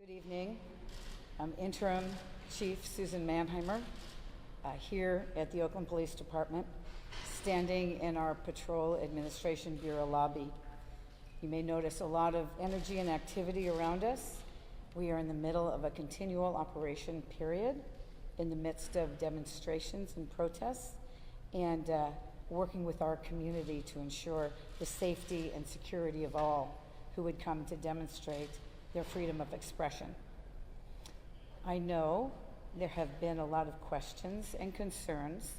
Good evening. I'm Interim Chief Susan Manheimer here at the Oakland Police Department, standing in our Patrol Administration Bureau lobby. You may notice a lot of energy and activity around us. We are in the middle of a continual operation period, in the midst of demonstrations and protests, and working with our community to ensure the safety and security of all who would come to demonstrate their freedom of expression. I know there have been a lot of questions and concerns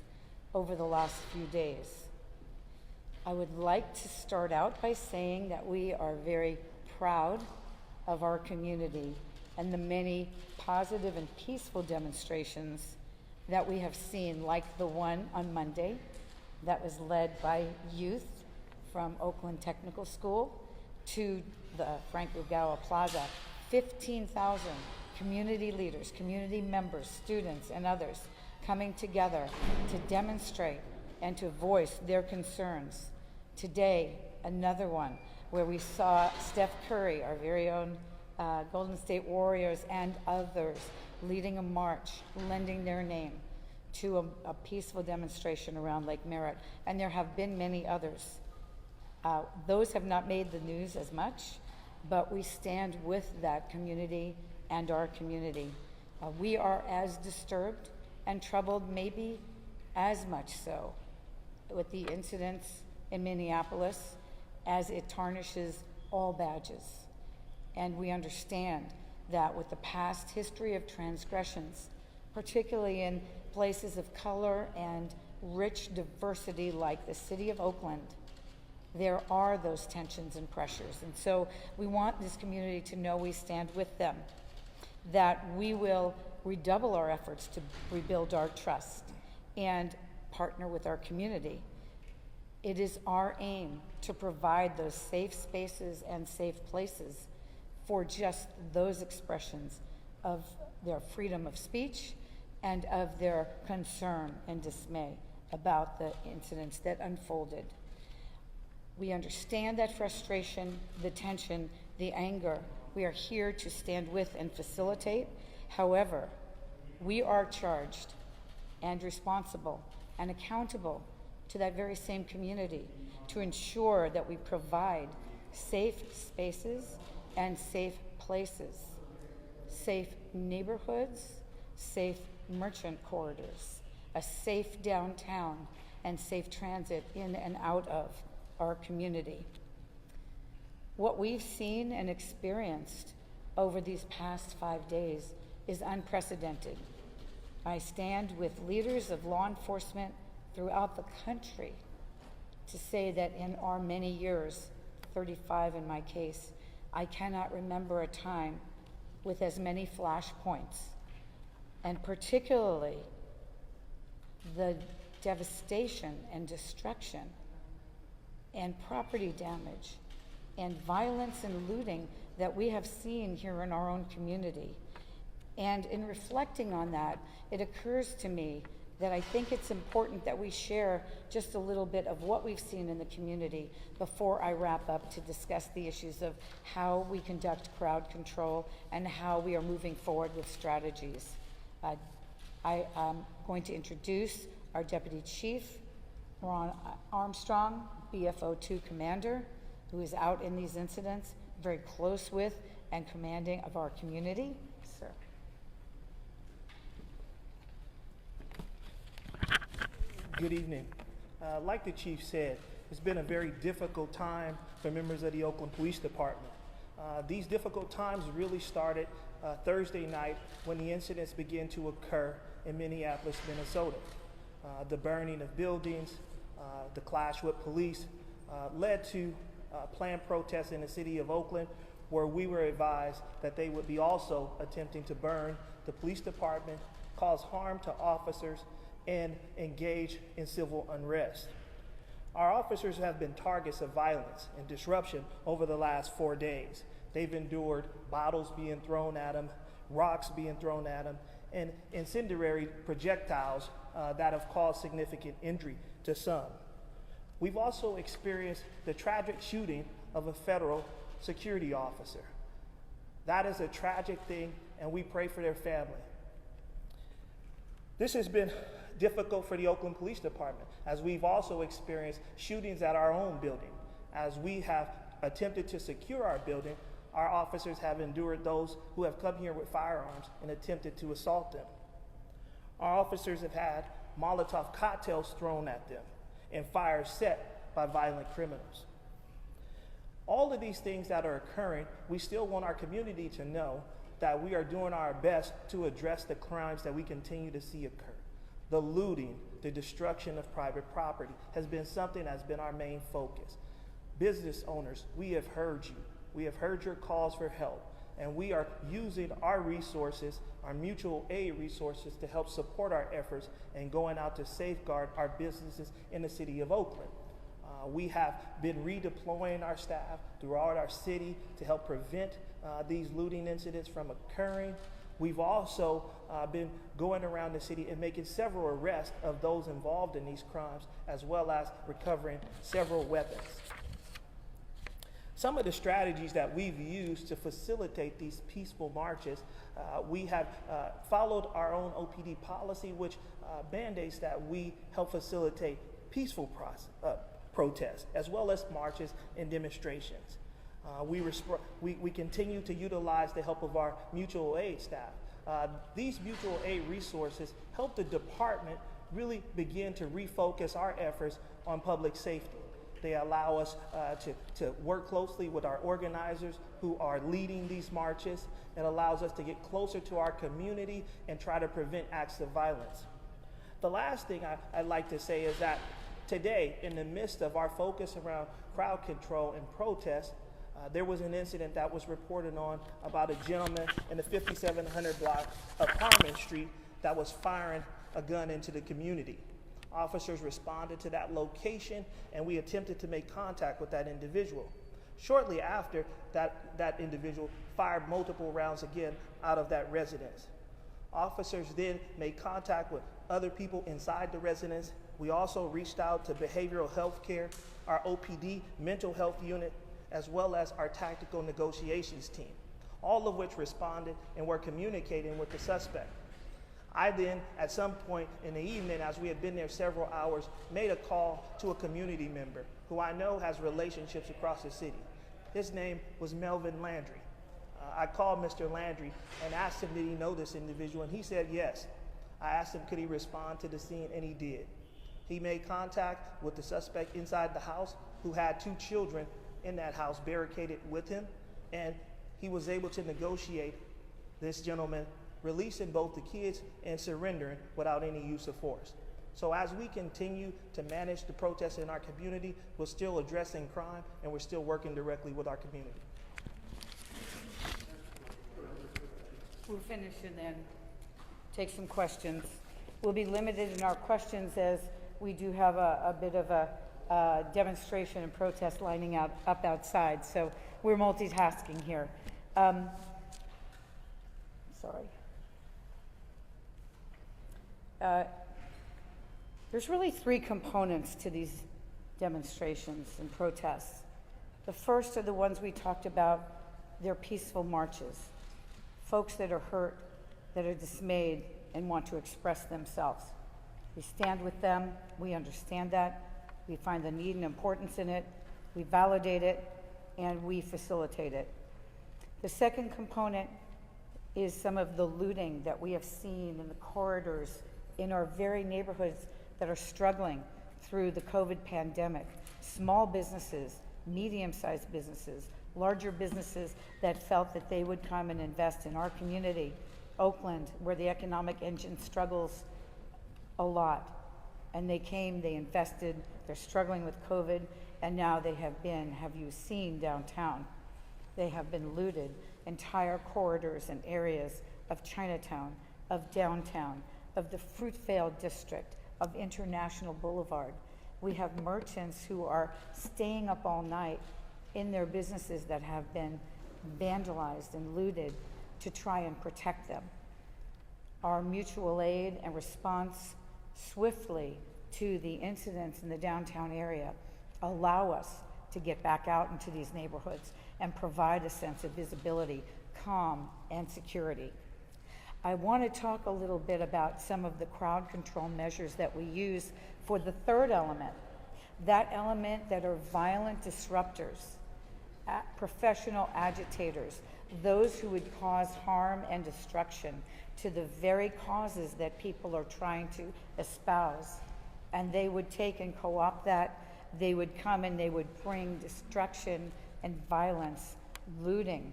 over the last few days. I would like to start out by saying that we are very proud of our community and the many positive and peaceful demonstrations that we have seen, like the one on Monday that was led by youth from Oakland Technical School to the Frank Rugawa Plaza. 15,000 community leaders, community members, students, and others coming together to demonstrate and to voice their concerns. Today, another one where we saw Steph Curry, our very own Golden State Warriors, and others leading a march, lending their name to a peaceful demonstration around Lake Merritt. And there have been many others. Those have not made the news as much, but we stand with that community and our community. We are as disturbed and troubled, maybe as much so, with the incidents in Minneapolis, as it tarnishes all badges. And we understand that with the past history of transgressions, particularly in places of color and rich diversity like the city of Oakland, there are those tensions and pressures. And so we want this community to know we stand with them, that we will redouble our efforts to rebuild our trust and partner with our community. It is our aim to provide those safe spaces and safe places for just those expressions of their freedom of speech and of their concern and dismay about the incidents that unfolded. We understand that frustration, the tension, the anger. We are here to stand with and facilitate. However, we are charged and responsible and accountable to that very same community to ensure that we provide safe spaces and safe places, safe neighborhoods, safe merchant corridors, a safe downtown, and safe transit in and out of our community. What we've seen and experienced over these past 5 days is unprecedented. I stand with leaders of law enforcement throughout the country to say that in our many years, 35 in my case, I cannot remember a time with as many flashpoints, and particularly the devastation and destruction and property damage and violence and looting that we have seen here in our own community. And in reflecting on that, it occurs to me that I think it's important that we share just a little bit of what we've seen in the community before I wrap up to discuss the issues of how we conduct crowd control and how we are moving forward with strategies. I am going to introduce our Deputy Chief, Ron Armstrong, BFO2 Commander, who is out in these incidents, very close with and commanding of our community. Sir. Good evening. Like the Chief said, it's been a very difficult time for members of the Oakland Police Department. These difficult times really started Thursday night when the incidents began to occur in Minneapolis, Minnesota. The burning of buildings, the clash with police led to planned protests in the city of Oakland, where we were advised that they would be also attempting to burn the police department, cause harm to officers, and engage in civil unrest. Our officers have been targets of violence and disruption over the last 4 days. They've endured bottles being thrown at them, rocks being thrown at them, and incendiary projectiles that have caused significant injury to some. We've also experienced the tragic shooting of a federal security officer. That is a tragic thing, and we pray for their family. This has been difficult for the Oakland Police Department, as we've also experienced shootings at our own building. As we have attempted to secure our building, our officers have endured those who have come here with firearms and attempted to assault them. Our officers have had Molotov cocktails thrown at them and fires set by violent criminals. All of these things that are occurring, we still want our community to know that we are doing our best to address the crimes that we continue to see occur. The looting, the destruction of private property has been something that's been our main focus. Business owners, we have heard you. We have heard your calls for help, and we are using our resources, our mutual aid resources, to help support our efforts and going out to safeguard our businesses in the city of Oakland. We have been redeploying our staff throughout our city to help prevent these looting incidents from occurring. We've also been going around the city and making several arrests of those involved in these crimes, as well as recovering several weapons. Some of the strategies that we've used to facilitate these peaceful marches, we have followed our own OPD policy, which mandates that we help facilitate peaceful protests, as well as marches and demonstrations. We continue to utilize the help of our mutual aid staff. These mutual aid resources help the department really begin to refocus our efforts on public safety. They allow us to work closely with our organizers who are leading these marches. It allows us to get closer to our community and try to prevent acts of violence. The last thing I'd like to say is that today, in the midst of our focus around crowd control and protest, there was an incident that was reported on about a gentleman in the 5700 block of Harmon Street that was firing a gun into the community. Officers responded to that location, and we attempted to make contact with that individual. Shortly after, that individual fired multiple rounds again out of that residence. Officers then made contact with other people inside the residence. We also reached out to behavioral health care, our OPD mental health unit, as well as our tactical negotiations team, all of which responded and were communicating with the suspect. I then, at some point in the evening, as we had been there several hours, made a call to a community member who I know has relationships across the city. His name was Melvin Landry. I called Mr. Landry and asked him, did he know this individual? And he said yes. I asked him, could he respond to the scene? And he did. He made contact with the suspect inside the house, who had 2 children in that house barricaded with him, and he was able to negotiate this gentleman releasing both the kids and surrendering without any use of force. So as we continue to manage the protests in our community, we're still addressing crime, and we're still working directly with our community. We'll finish and then take some questions. We'll be limited in our questions as we do have a bit of a demonstration and protest lining up outside, so we're multitasking here. There's really 3 components to these demonstrations and protests. The first are the ones we talked about. They're peaceful marches. Folks that are hurt, that are dismayed, and want to express themselves. We stand with them. We understand that. We find the need and importance in it. We validate it, and we facilitate it. The second component is some of the looting that we have seen in the corridors in our very neighborhoods that are struggling through the COVID pandemic. Small businesses, medium-sized businesses, larger businesses that felt that they would come and invest in our community. Oakland, where the economic engine struggles a lot. And they came, they invested, they're struggling with COVID, and now they have you seen downtown? They have been looted, entire corridors and areas of Chinatown, of downtown, of the Fruitvale district, of International Boulevard. We have merchants who are staying up all night in their businesses that have been vandalized and looted to try and protect them. Our mutual aid and response swiftly to the incidents in the downtown area allow us to get back out into these neighborhoods and provide a sense of visibility calm, and security. I want to talk a little bit about some of the crowd control measures that we use for the third element, that element that are violent disruptors, professional agitators, those who would cause harm and destruction to the very causes that people are trying to espouse. And they would take and co-opt that. They would come and they would bring destruction and violence, looting,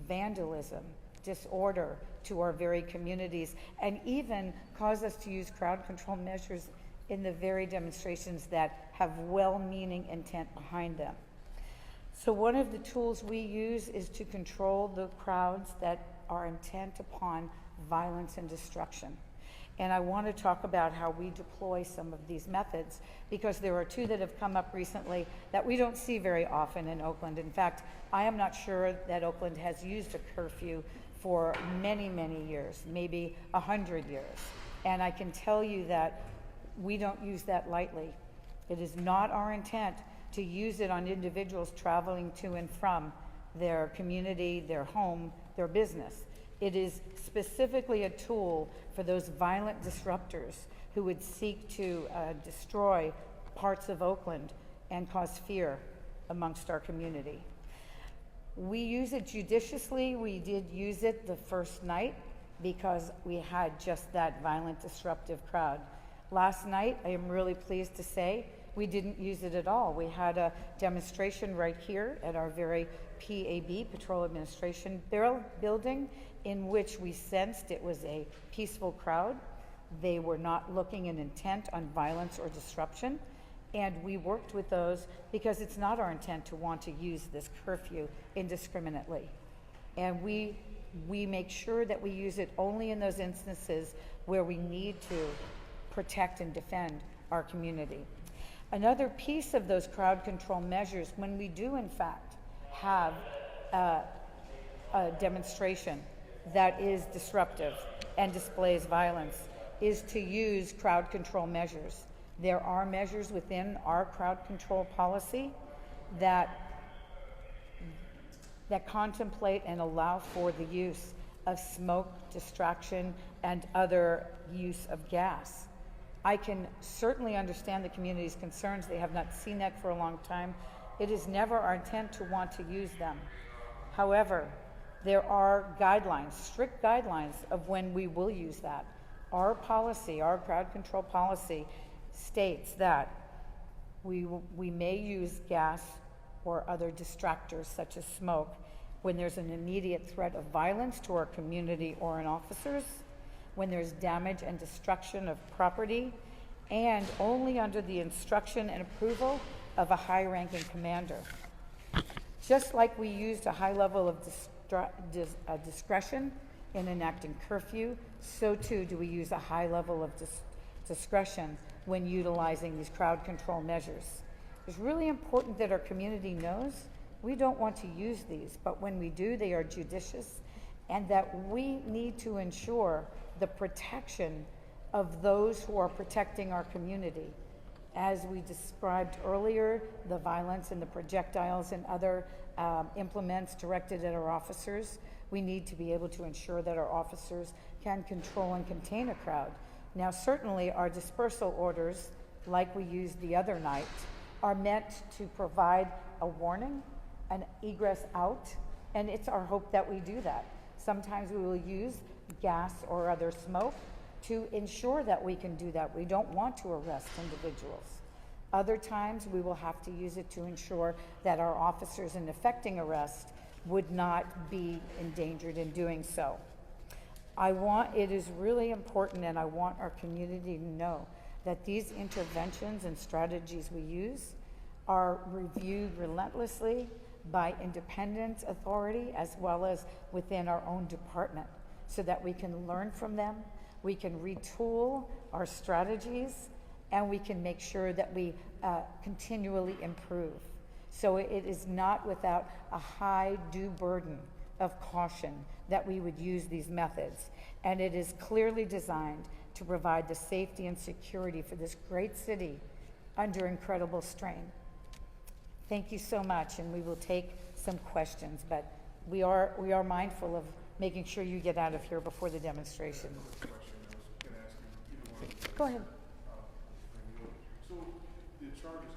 vandalism, disorder to our very communities, and even cause us to use crowd control measures in the very demonstrations that have well-meaning intent behind them. So one of the tools we use is to control the crowds that are intent upon violence and destruction. And I want to talk about how we deploy some of these methods, because there are two that have come up recently that we don't see very often in Oakland. In fact, I am not sure that Oakland has used a curfew for many, many years, maybe 100 years. And I can tell you that we don't use that lightly. It is not our intent to use it on individuals traveling to and from their community, their home, their business. It is specifically a tool for those violent disruptors who would seek to destroy parts of Oakland and cause fear amongst our community. We use it judiciously. We did use it the first night because we had just that violent disruptive crowd. Last night, I am really pleased to say, we didn't use it at all. We had a demonstration right here at our very PAB, Patrol Administration building, in which we sensed it was a peaceful crowd. They were not looking in intent on violence or disruption. And we worked with those because it's not our intent to want to use this curfew indiscriminately. And we make sure that we use it only in those instances where we need to protect and defend our community. Another piece of those crowd control measures, when we do in fact have a demonstration that is disruptive and displays violence, is to use crowd control measures. There are measures within our crowd control policy that contemplate and allow for the use of smoke, distraction, and other use of gas. I can certainly understand the community's concerns. They have not seen that for a long time. It is never our intent to want to use them. However, there are guidelines, strict guidelines of when we will use that. Our policy, our crowd control policy, states that we may use gas or other distractors such as smoke when there's an immediate threat of violence to our community or an officers, when there's damage and destruction of property, and only under the instruction and approval of a high-ranking commander. Just like we used a high level of discretion in enacting curfew, so too do we use a high level of discretion when utilizing these crowd control measures. It's really important that our community knows we don't want to use these, but when we do, they are judicious, and that we need to ensure the protection of those who are protecting our community. As we described earlier, the violence and the projectiles and other implements directed at our officers, we need to be able to ensure that our officers can control and contain a crowd. Now, certainly our dispersal orders, like we used the other night, are meant to provide a warning, an egress out, and it's our hope that we do that. Sometimes we will use gas or other smoke to ensure that we can do that. We don't want to arrest individuals. Other times we will have to use it to ensure that our officers in effecting arrest would not be endangered in doing so. It is really important, and I want our community to know that these interventions and strategies we use are reviewed relentlessly by independent authority as well as within our own department, so that we can learn from them, we can retool our strategies, and we can make sure that we continually improve. So it is not without a high due burden of caution that we would use these methods. And it is clearly designed to provide the safety and security for this great city under incredible strain. Thank you so much, and we will take some questions, but we are mindful of making sure you get out of here before the demonstration. Question I was going to ask you, either one of you. Go ahead. So the charges,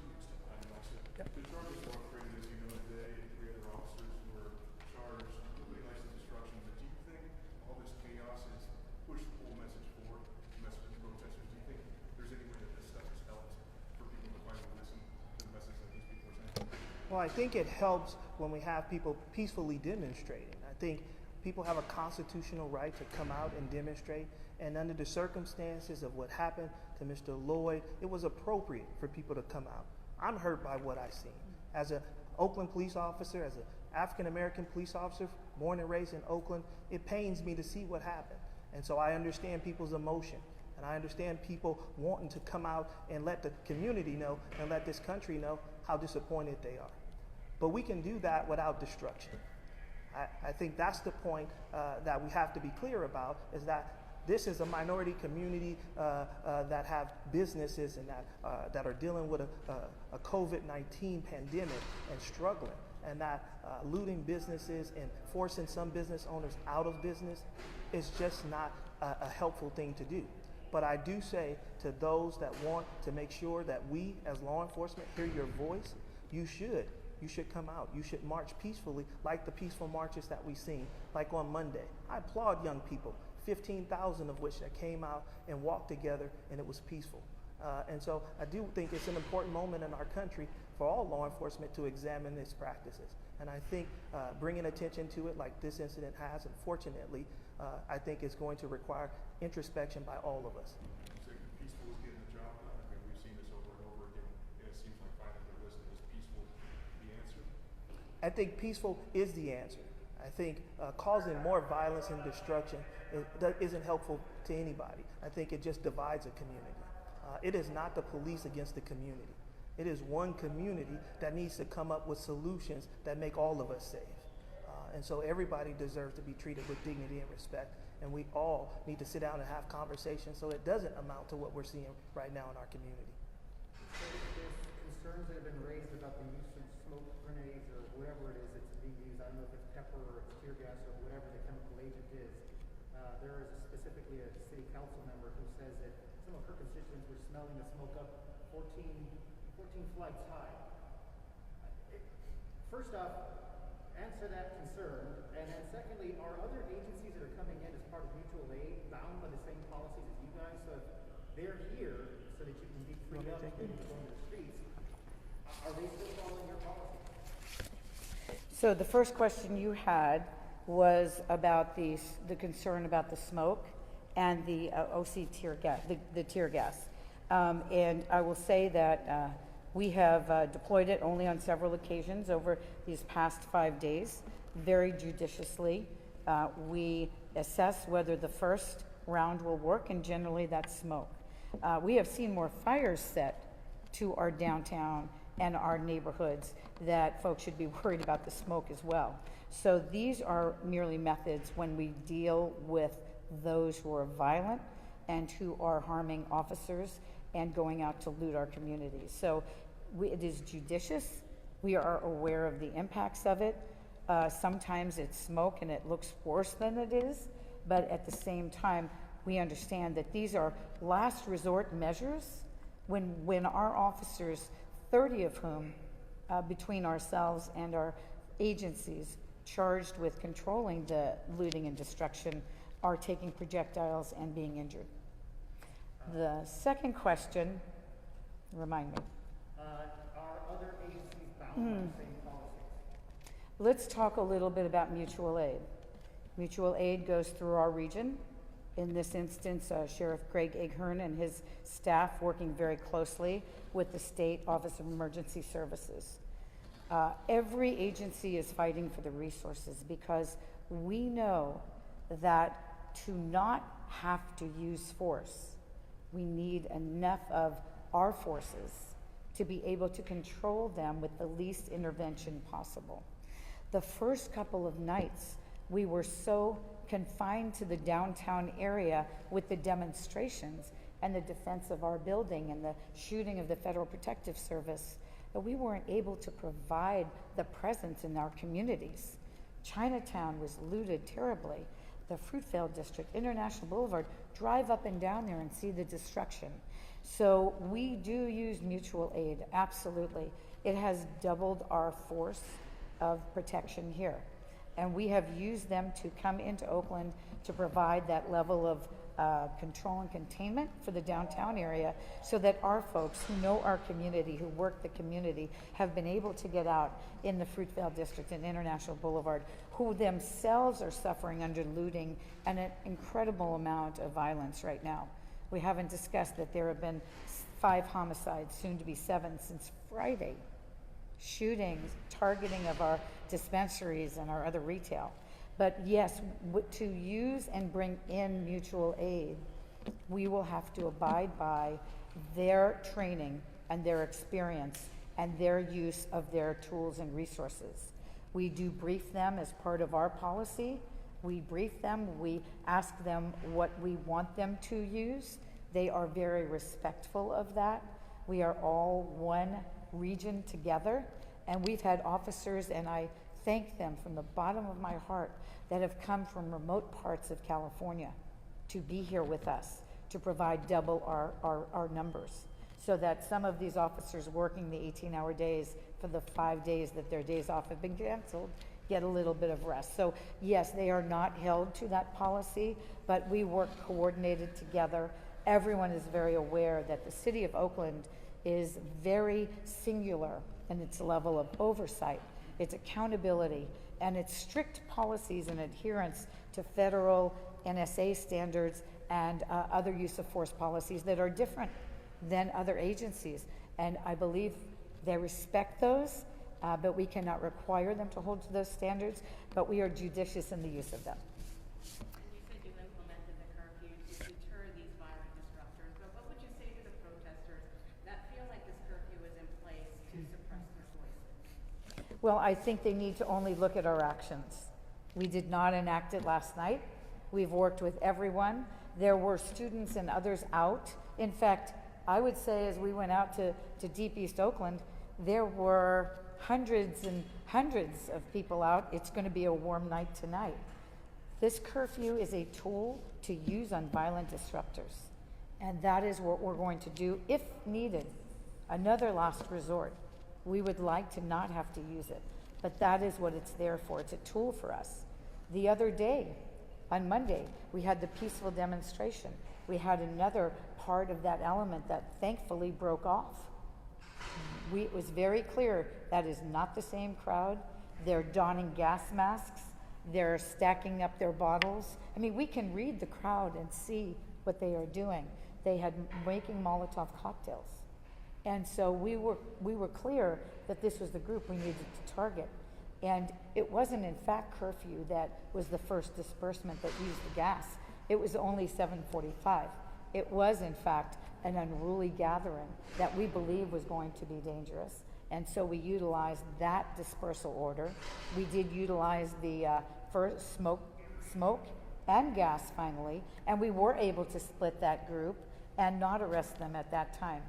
I know I said, the charges were upgraded, as you know, today, and 3 other officers were charged with license destruction. But do you think all this chaos has pushed the whole message forward, the message of protesters? Do you think there's any way that this stuff has helped for people to finally listen to the message that these people are saying? Well, I think it helps when we have people peacefully demonstrating. I think people have a constitutional right to come out and demonstrate, and under the circumstances of what happened to Mr. Lloyd, it was appropriate for people to come out. I'm hurt by what I've seen. As an Oakland police officer, as an African-American police officer, born and raised in Oakland, it pains me to see what happened. And so I understand people's emotion, and I understand people wanting to come out and let the community know and let this country know how disappointed they are. But we can do that without destruction. I think that's the point that we have to be clear about, is that this is a minority community that have businesses and that are dealing with a COVID-19 pandemic and struggling, and that looting businesses and forcing some business owners out of business is just not a helpful thing to do. But I do say to those that want to make sure that we as law enforcement hear your voice, you should come out. You should march peacefully, like the peaceful marches that we've seen, like on Monday. I applaud young people, 15,000 of which that came out and walked together, and it was peaceful. And so I do think it's an important moment in our country for all law enforcement to examine its practices. And I think bringing attention to it like this incident has, unfortunately, I think is going to require introspection by all of us. You say peaceful is getting the job done? I mean, we've seen this over and over again, and it seems like finally they're listening. Is peaceful the answer? I think peaceful is the answer. I think causing more violence and destruction isn't helpful to anybody. I think it just divides a community. It is not the police against the community. It is one community that needs to come up with solutions that make all of us safe. And so everybody deserves to be treated with dignity and respect. And we all need to sit down and have conversations so it doesn't amount to what we're seeing right now in our community. There's concerns that have been raised about the use of smoke grenades or whatever it is that's being used. I don't know if it's pepper or it's tear gas or whatever the chemical agent is. There is specifically a city council member who says that some of her constituents were smelling the smoke up 14 flights high. First off, answer that concern. And then secondly, are other agencies that are coming in as part of mutual aid bound by the same policies as you guys? So if they're here so that you can be freed up and go into the streets, are they still following your policy? So the first question you had was about the concern about the smoke and the OC tear gas, the tear gas. And I will say that we have deployed it only on several occasions over these past 5 days, very judiciously. We assess whether the first round will work, and generally that's smoke. We have seen more fires set to our downtown and our neighborhoods that folks should be worried about the smoke as well. So these are merely methods when we deal with those who are violent and who are harming officers and going out to loot our communities. So it is judicious. We are aware of the impacts of it. Sometimes it's smoke and it looks worse than it is, but at the same time, we understand that these are last resort measures when our officers, 30 of whom, between ourselves and our agencies charged with controlling the looting and destruction, are taking projectiles and being injured. The second question, remind me. Are other agencies bound by the same policies? Let's talk a little bit about mutual aid. Mutual aid goes through our region. In this instance, Sheriff Craig Aghern and his staff working very closely with the State Office of Emergency Services. Every agency is fighting for the resources because we know that to not have to use force, we need enough of our forces to be able to control them with the least intervention possible. The first couple of nights, we were so confined to the downtown area with the demonstrations and the defense of our building and the shooting of the Federal Protective Service that we weren't able to provide the presence in our communities Chinatown was looted terribly. The Fruitvale District, International Boulevard, drive up and down there and see the destruction. So we do use mutual aid, absolutely. It has doubled our force of protection here. And we have used them to come into Oakland to provide that level of control and containment for the downtown area, so that our folks who know our community, who work the community, have been able to get out in the Fruitvale District and International Boulevard, who themselves are suffering under looting and an incredible amount of violence right now. We haven't discussed that there have been 5 homicides, soon to be 7, since Friday. Shootings, targeting of our dispensaries and our other retail. But yes, to use and bring in mutual aid, we will have to abide by their training and their experience and their use of their tools and resources. We do brief them as part of our policy. We brief them, we ask them what we want them to use. They are very respectful of that. We are all one region together, and we've had officers, and I thank them from the bottom of my heart, that have come from remote parts of California to be here with us, to provide double our numbers, so that some of these officers working the 18-hour days for the 5 days that their days off have been canceled get a little bit of rest. So yes, they are not held to that policy, but we work coordinated together. Everyone is very aware that the city of Oakland is very singular in its level of oversight, its accountability, and its strict policies and adherence to federal NSA standards and other use of force policies that are different than other agencies. And I believe they respect those, but we cannot require them to hold to those standards, but we are judicious in the use of them. You said you implemented the curfew to deter these violent disruptors, but what would you say to the protesters that feel like this curfew is in place to suppress their voices? Well, I think they need to only look at our actions. We did not enact it last night. We've worked with everyone. There were students and others out. In fact, I would say as we went out to Deep East Oakland, there were hundreds and hundreds of people out. It's going to be a warm night tonight. This curfew is a tool to use on violent disruptors. And that is what we're going to do if needed. Another last resort. We would like to not have to use it, but that is what it's there for. It's a tool for us. The other day, on Monday, we had the peaceful demonstration. We had another part of that element that thankfully broke off. It was very clear that is not the same crowd. They're donning gas masks. They're stacking up their bottles. I mean, we can read the crowd and see what they are doing. They had making Molotov cocktails. And so we were clear that this was the group we needed to target. And it wasn't, in fact, curfew that was the first disbursement that used the gas. It was only 7:45. It was, in fact, an unruly gathering that we believe was going to be dangerous. And so we utilized that dispersal order. We did utilize the first smoke and gas finally, and we were able to split that group and not arrest them at that time.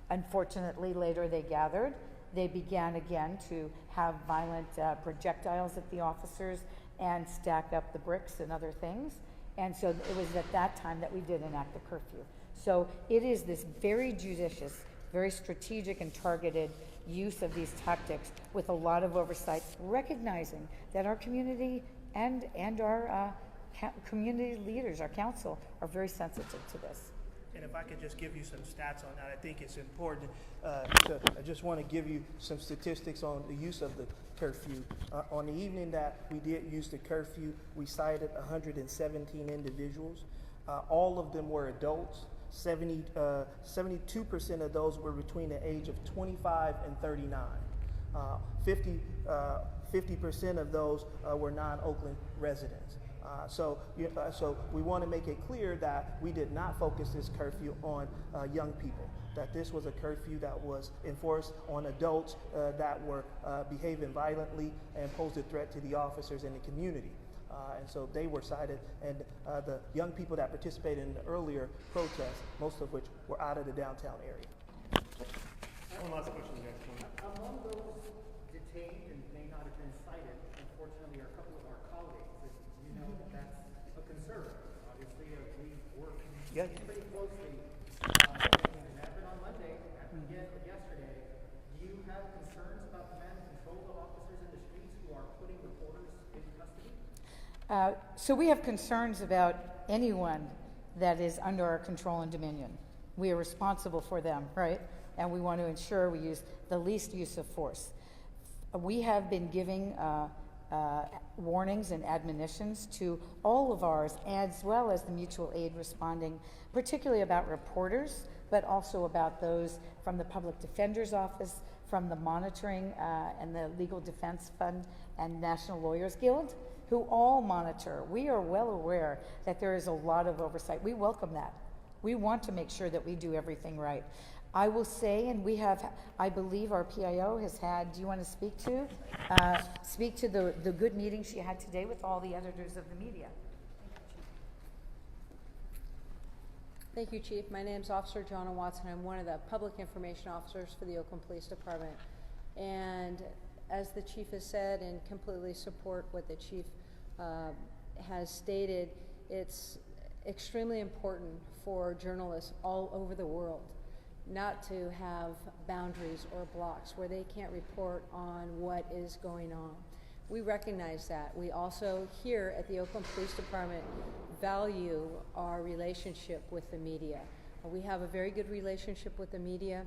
Unfortunately, later they gathered. They began again to have violent projectiles at the officers and stack up the bricks and other things. And so it was at that time that we did enact the curfew. So it is this very judicious, very strategic and targeted use of these tactics with a lot of oversight, recognizing that our community and our community leaders, our council, are very sensitive to this. And if I could just give you some stats on that, I think it's important. I just want to give you some statistics on the use of the curfew. On the evening that we did use the curfew, we cited 117 individuals. All of them were adults. 72% of those were between the age of 25 and 39. 50% of those were non-Oakland residents. So we want to make it clear that we did not focus this curfew on young people, that this was a curfew that was enforced on adults that were behaving violently and posed a threat to the officers in the community. And so they were cited, and the young people that participated in the earlier protests, most of which were out of the downtown area. One last question, guys. Among those detained and may not have been cited, unfortunately, are a couple of our Yeah. pretty closely. It happened on Monday, happened again yesterday. Do you have concerns about command and control of officers in the streets who are putting reporters in custody? So we have concerns about anyone that is under our control and dominion. We are responsible for them, right? And we want to ensure we use the least use of force. We have been giving warnings and admonitions to all of ours, as well as the mutual aid responding, particularly about reporters, but also about those from the Public Defender's Office, from the Monitoring and the Legal Defense Fund and National Lawyers Guild, who all monitor. We are well aware that there is a lot of oversight. We welcome that. We want to make sure that we do everything right. I will say, and we have, I believe our PIO has had, do you want to speak to the good meeting she had today with all the editors of the media? Thank you, Chief. My name is Officer Jonah Watson. I'm one of the public information officers for the Oakland Police Department. And as the Chief has said, and completely support what the Chief has stated, it's extremely important for journalists all over the world not to have boundaries or blocks where they can't report on what is going on. We recognize that. We also here at the Oakland Police Department value our relationship with the media. We have a very good relationship with the media,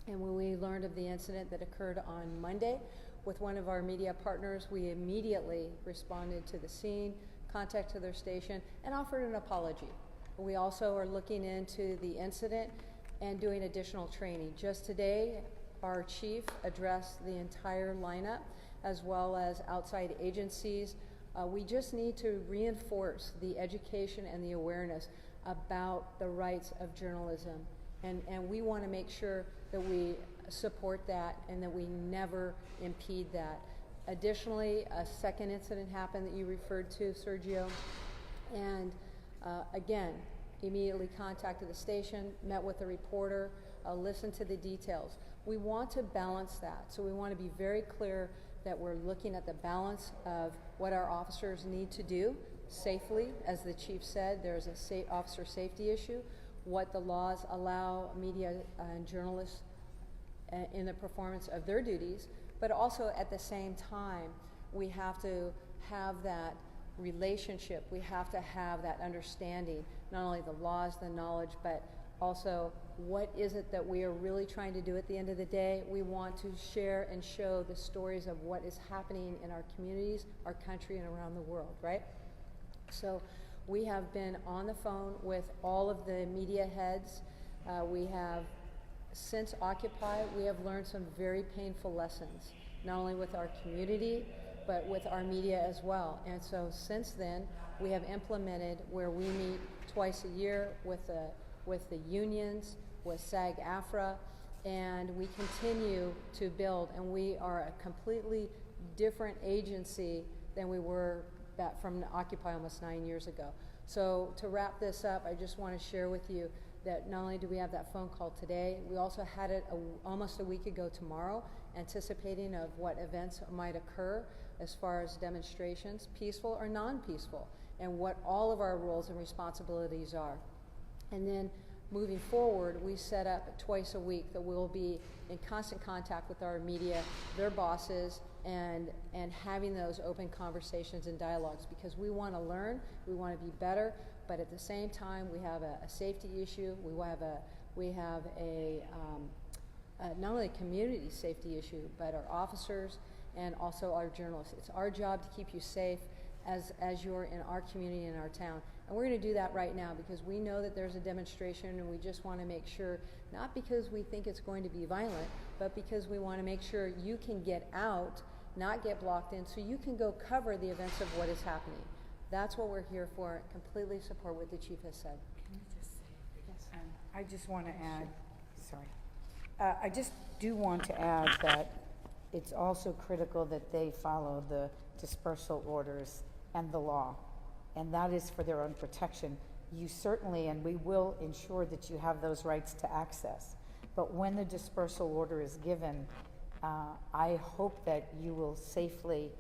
and when we learned of the incident that occurred on Monday with one of our media partners, we immediately responded to the scene, contacted their station, and offered an apology. We also are looking into the incident and doing additional training. Just today, our chief addressed the entire lineup as well as outside agencies. We just need to reinforce the education and the awareness about the rights of journalism. And we want to make sure that we support that and that we never impede that. Additionally, a second incident happened that you referred to, Sergio, and again, immediately contacted the station, met with the reporter, listened to the details. We want to balance that, so we want to be very clear that we're looking at the balance of what our officers need to do safely. As the chief said, there's a officer safety issue, what the laws allow media and journalists in the performance of their duties, but also at the same time, we have to have that relationship, we have to have that understanding, not only the laws, the knowledge, but also what is it that we are really trying to do at the end of the day. We want to share and show the stories of what is happening in our communities, our country, and around the world, right? So we have been on the phone with all of the media heads. We have, since Occupy, we have learned some very painful lessons, not only with our community, but with our media as well. And so since then, we have implemented where we meet twice a year with the unions, with SAG-AFTRA, and we continue to build, and we are a completely different agency than we were back from Occupy almost 9 years ago. So to wrap this up, I just want to share with you that not only do we have that phone call today, we also had it almost a week ago tomorrow, anticipating of what events might occur as far as demonstrations, peaceful or non-peaceful, and what all of our roles and responsibilities are. And then moving forward, we set up twice a week that we'll be in constant contact with our media, their bosses, and having those open conversations and dialogues, because we want to learn, we want to be better, but at the same time we have a safety issue, we have a not only a community safety issue, but our officers and also our journalists. It's our job to keep you safe as you're in our community and our town. And we're going to do that right now because we know that there's a demonstration, and we just want to make sure, not because we think it's going to be violent, but because we want to make sure you can get out, not get blocked in, so you can go cover the events of what is happening. That's what we're here for. Completely support what the chief has said. Can I just say, yes. I just want to add, sorry. I just do want to add that it's also critical that they follow the dispersal orders and the law, and that is for their own protection. You certainly, and we will ensure that you have those rights to access, but when the dispersal order is given, I hope that you will safely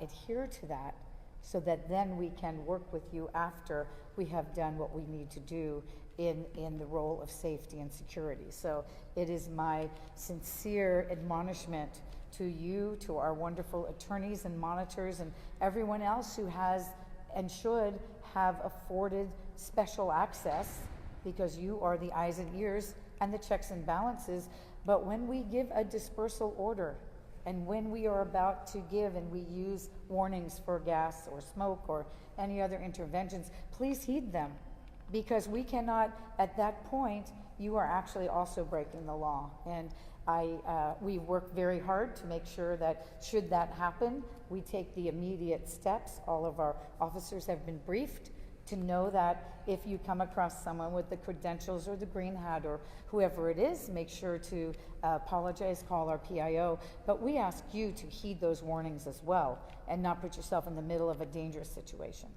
adhere to that so that then we can work with you after we have done what we need to do in the role of safety and security. So it is my sincere admonishment to you, to our wonderful attorneys and monitors and everyone else who has and should have afforded special access, because you are the eyes and ears and the checks and balances. But when we give a dispersal order, and when we are about to give and we use warnings for gas or smoke or any other interventions, please heed them, because we cannot, at that point, you are actually also breaking the law. And we work very hard to make sure that should that happen, we take the immediate steps. All of our officers have been briefed to know that if you come across someone with the credentials or the green hat or whoever it is, make sure to apologize, call our PIO. But we ask you to heed those warnings as well and not put yourself in the middle of a dangerous situation.